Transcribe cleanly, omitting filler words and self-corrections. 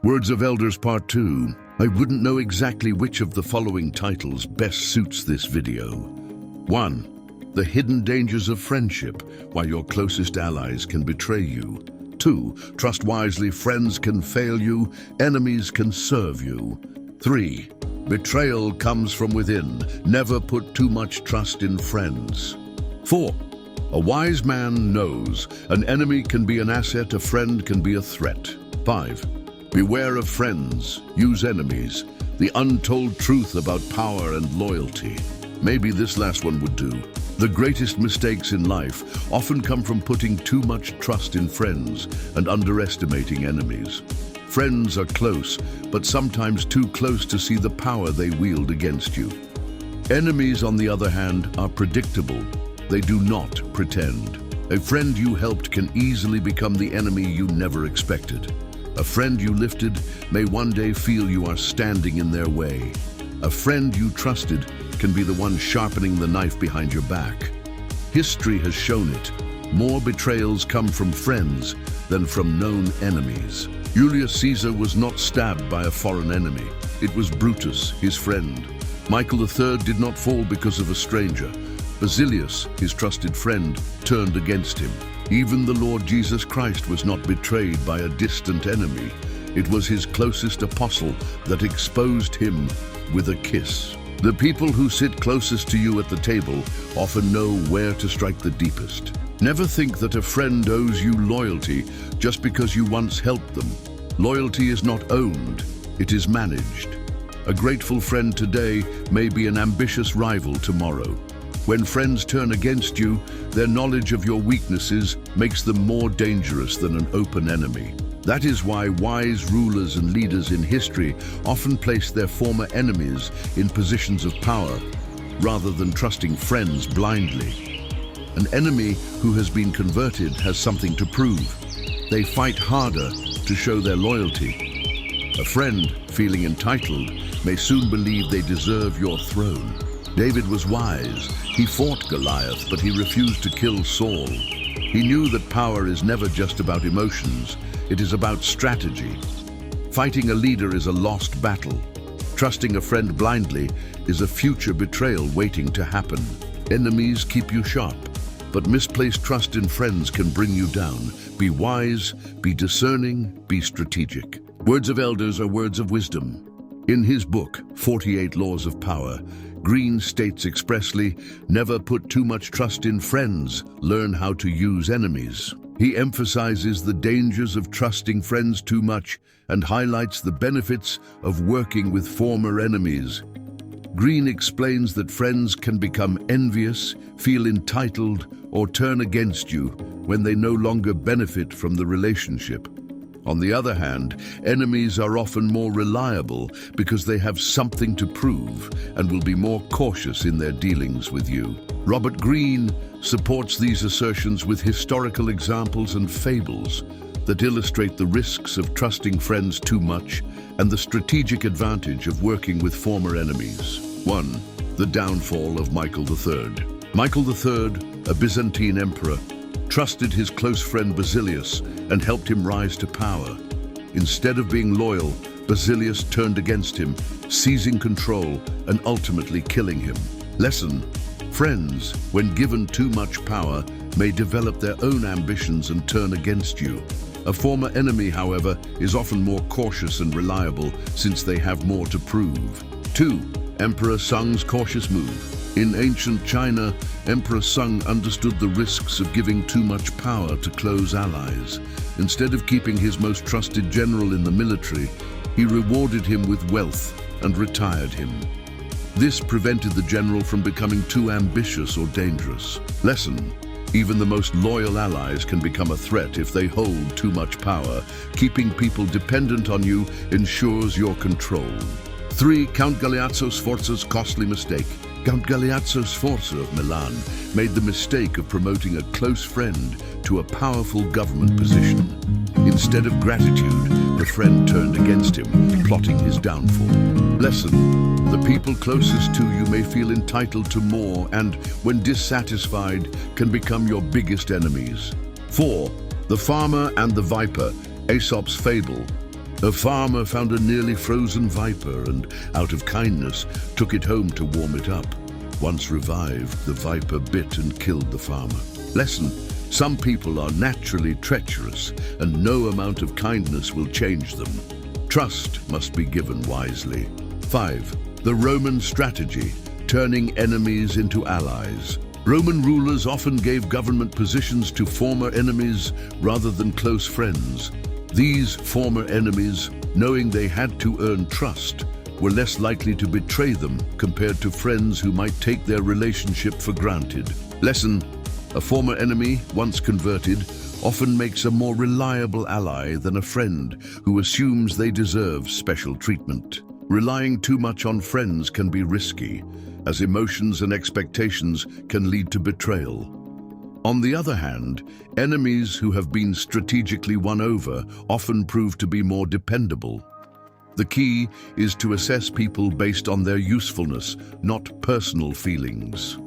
Words of Elders Part 2. I wouldn't know exactly which of the following titles best suits this video. 1. The hidden dangers of friendship, why your closest allies can betray you. 2. Trust wisely, friends can fail you, enemies can serve you. 3. Betrayal comes from within, never put too much trust in friends. 4. A wise man knows an enemy can be an asset, a friend can be a threat. 5. Beware of friends, use enemies, the untold truth about power and loyalty. Maybe this last one would do. The greatest mistakes in life often come from putting too much trust in friends and underestimating enemies. Friends are close, but sometimes too close to see the power they wield against you. Enemies, on the other hand, are predictable. They do not pretend. A friend you helped can easily become the enemy you never expected. A friend you lifted may one day feel you are standing in their way. A friend you trusted can be the one sharpening the knife behind your back. History has shown it. More betrayals come from friends than from known enemies. Julius Caesar was not stabbed by a foreign enemy. It was Brutus, his friend. Michael III did not fall because of a stranger. Basilius, his trusted friend, turned against him. Even the Lord Jesus Christ was not betrayed by a distant enemy. It was his closest apostle that exposed him with a kiss. The people who sit closest to you at the table often know where to strike the deepest. Never think that a friend owes you loyalty just because you once helped them. Loyalty is not owned, it is managed. A grateful friend today may be an ambitious rival tomorrow. When friends turn against you, their knowledge of your weaknesses makes them more dangerous than an open enemy. That is why wise rulers and leaders in history often place their former enemies in positions of power, rather than trusting friends blindly. An enemy who has been converted has something to prove. They fight harder to show their loyalty. A friend, feeling entitled, may soon believe they deserve your throne. David was wise. He fought Goliath, but he refused to kill Saul. He knew that power is never just about emotions. It is about strategy. Fighting a leader is a lost battle. Trusting a friend blindly is a future betrayal waiting to happen. Enemies keep you sharp, but misplaced trust in friends can bring you down. Be wise, be discerning, be strategic. Words of elders are words of wisdom. In his book, 48 Laws of Power, Green states expressly, never put too much trust in friends, learn how to use enemies. He emphasizes the dangers of trusting friends too much and highlights the benefits of working with former enemies. Green explains that friends can become envious, feel entitled, or turn against you when they no longer benefit from the relationship. On the other hand, enemies are often more reliable because they have something to prove and will be more cautious in their dealings with you. Robert Greene supports these assertions with historical examples and fables that illustrate the risks of trusting friends too much and the strategic advantage of working with former enemies. 1. The downfall of Michael III. Michael III, a Byzantine emperor, trusted his close friend Basilius and helped him rise to power. Instead of being loyal, Basilius turned against him, seizing control and ultimately killing him. Lesson: friends, when given too much power, may develop their own ambitions and turn against you. A former enemy, however, is often more cautious and reliable since they have more to prove. 2. Emperor Sung's cautious move. In ancient China, Emperor Sung understood the risks of giving too much power to close allies. Instead of keeping his most trusted general in the military, he rewarded him with wealth and retired him. This prevented the general from becoming too ambitious or dangerous. Lesson: even the most loyal allies can become a threat if they hold too much power. Keeping people dependent on you ensures your control. 3. Count Galeazzo Sforza's costly mistake. Count Galeazzo Sforza of Milan made the mistake of promoting a close friend to a powerful government position. Instead of gratitude, the friend turned against him, plotting his downfall. Lesson: the people closest to you may feel entitled to more and, when dissatisfied, can become your biggest enemies. 4. The Farmer and the Viper, Aesop's fable. A farmer found a nearly frozen viper and, out of kindness, took it home to warm it up. Once revived, the viper bit and killed the farmer. Lesson: some people are naturally treacherous, and no amount of kindness will change them. Trust must be given wisely. 5. The Roman strategy: turning enemies into allies. Roman rulers often gave government positions to former enemies rather than close friends. These former enemies, knowing they had to earn trust, were less likely to betray them compared to friends who might take their relationship for granted. Lesson: a former enemy, once converted, often makes a more reliable ally than a friend who assumes they deserve special treatment. Relying too much on friends can be risky, as emotions and expectations can lead to betrayal. On the other hand, enemies who have been strategically won over often prove to be more dependable. The key is to assess people based on their usefulness, not personal feelings.